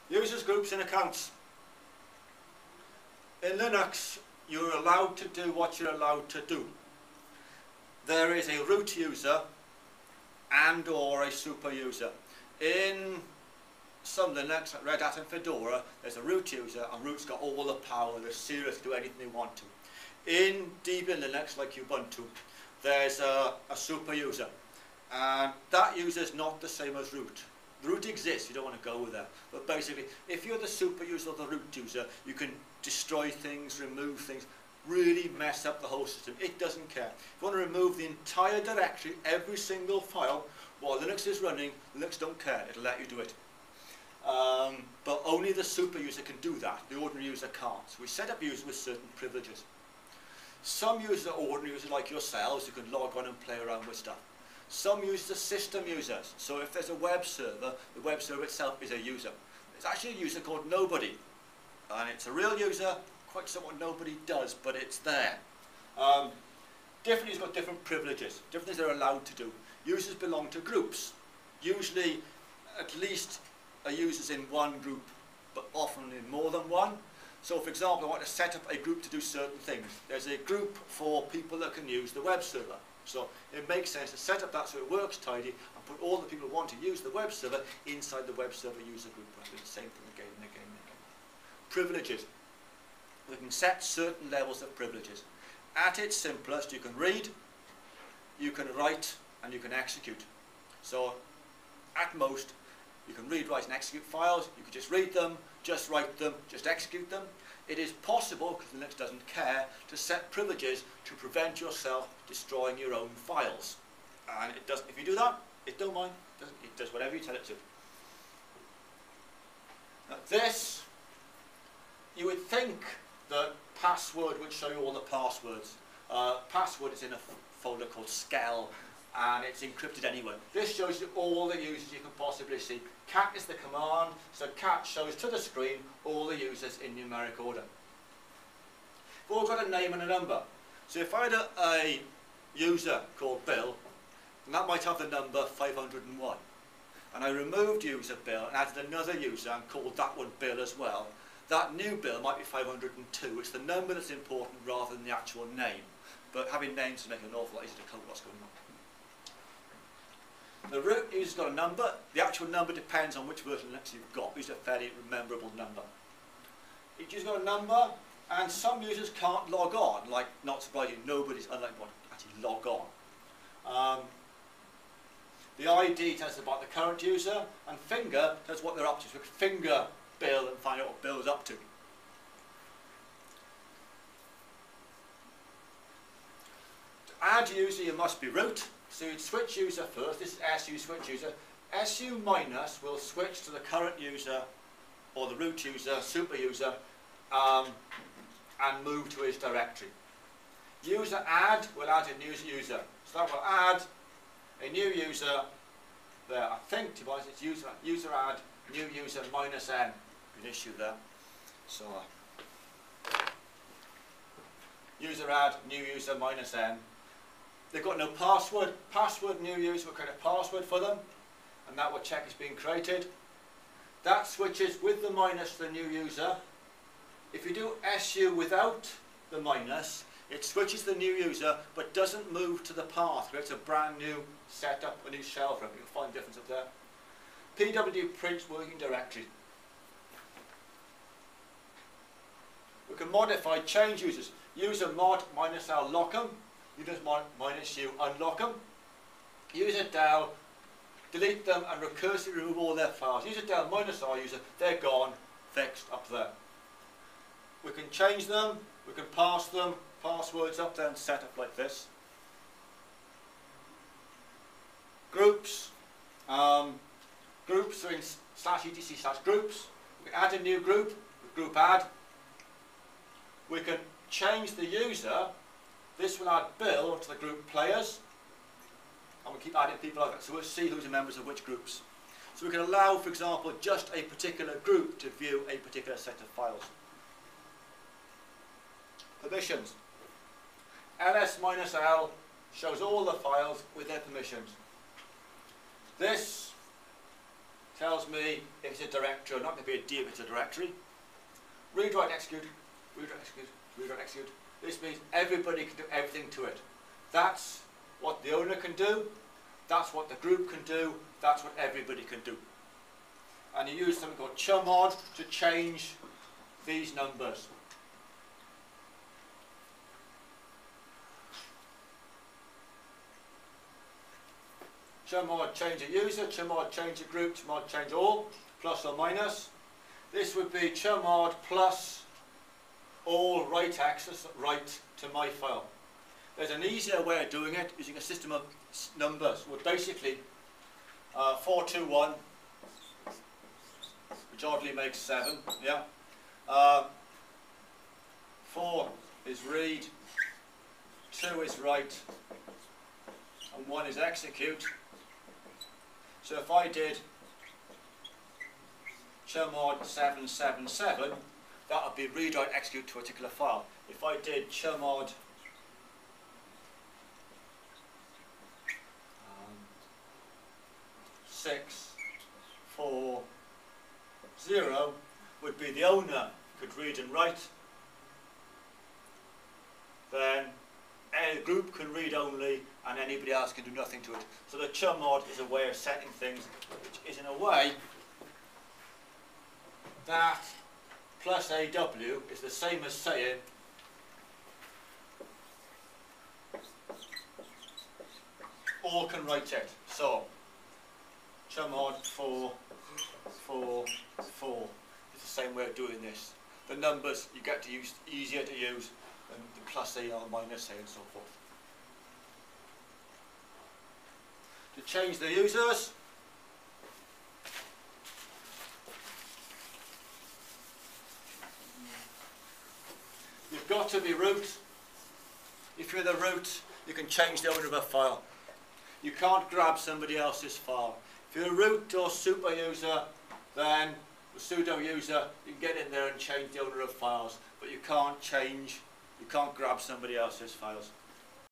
Users, groups and accounts. In Linux, you're allowed to do what you're allowed to do. There is a root user and or a super user. In some Linux, like Red Hat and Fedora, there's a root user, and root's got all the power. They're serious to do anything they want to. In Debian Linux, like Ubuntu, there's a super user, and that user is not the same as root. The root exists, you don't want to go with that. But basically, if you're the super user or the root user, you can destroy things, remove things, really mess up the whole system. It doesn't care. If you want to remove the entire directory, every single file, while Linux is running, Linux don't care. It'll let you do it. But only the super user can do that. The ordinary user can't. So we set up users with certain privileges. Some users are ordinary users like yourselves who can log on and play around with stuff. Some users are system users. So if there's a web server, the web server itself is a user. It's actually a user called nobody. And it's a real user, quite somewhat nobody does, but it's there. Different users got different privileges, different things they're allowed to do. Users belong to groups. Usually, at least a user's in one group, but often in more than one. So for example, I want to set up a group to do certain things. There's a group for people that can use the web server. So it makes sense to set up that so it works tidy and put all the people who want to use the web server inside the web server user group. I do the same thing again and again and again. Privileges. We can set certain levels of privileges. At its simplest, you can read, you can write, and you can execute. So at most, you can read, write and execute files. You can just read them, just write them, just execute them. It is possible, because Linux doesn't care, to set privileges to prevent yourself destroying your own files. And it doesn't. If you do that, it don't mind. It does whatever you tell it to. Now this, you would think that password would show you all the passwords. Password is in a folder called Skell, and it's encrypted anyway. This shows you all the users you can possibly see. Cat is the command, so cat shows to the screen all the users in numeric order. We've all got a name and a number. So if I had a user called Bill, and that might have the number 501. And I removed user Bill and added another user and called that one Bill as well. That new Bill might be 502. It's the number that's important rather than the actual name. But having names to make it an awful lot easier to cope what's going on. The root user's got a number. The actual number depends on which version of Linux you've got. It's a fairly memorable number. Each user's got a number, and some users can't log on. Like, not surprisingly, nobody's unlikely to actually log on. The ID tells us about the current user, and finger tells us what they're up to. So we can finger Bill and find out what Bill's up to. To add user, you must be root. So you'd switch user first. This is SU switch user. SU minus will switch to the current user or the root user, super user, and move to his directory. User add will add a new user. So that will add a new user there. I think, to be honest, it's user add new user minus n. An issue there. So user add new user minus n. They've got no password. Password new user will create a password for them, and that will check it's being created. That switches with the minus to the new user. If you do SU without the minus, it switches the new user but doesn't move to the path. Creates a brand new setup, a new shell for it. You'll find the difference up there. PWD prints working directory. We can modify change users. User mod minus L lock them. User mod minus U unlock them. User del delete them and recursively remove all their files. User del minus R user, they're gone, fixed up there. We can change them, we can pass them, passwords up there and set up like this. Groups. Groups are in /etc/groups. We add a new group with group add. We can change the user. This will add Bill to the group players. And we keep adding people like that. So we'll see who's the members of which groups. So we can allow, for example, just a particular group to view a particular set of files. Permissions. ls-l shows all the files with their permissions. This tells me if it's a directory or not going to be a D if it's a directory. Read, write, execute, read, write, execute, read, write, execute. This means everybody can do everything to it. That's what the owner can do, that's what the group can do, that's what everybody can do. And you use something called chmod to change these numbers. Chmod change a user, chmod change a group, chmod change all, plus or minus. This would be chmod plus all write access write to my file. There's an easier way of doing it using a system of numbers. Well, basically 421, which oddly makes 7, yeah. 4 is read, 2 is write, and 1 is execute. So if I did chmod 777, that would be read, write, execute to a particular file. If I did chmod 640, would be the owner could read and write. Then a group can read only and anybody else can do nothing to it. So the chmod is a way of setting things, which is in a way that plus AW is the same as saying all can write it. So chmod 444 is the same way of doing this. The numbers you get to use easier to use than the plus A or minus A and so forth. To change the users, you've got to be root. If you're the root, you can change the owner of a file. You can't grab somebody else's file. If you're a root or super user, then the sudo user, you can get in there and change the owner of files, but you can't grab somebody else's files.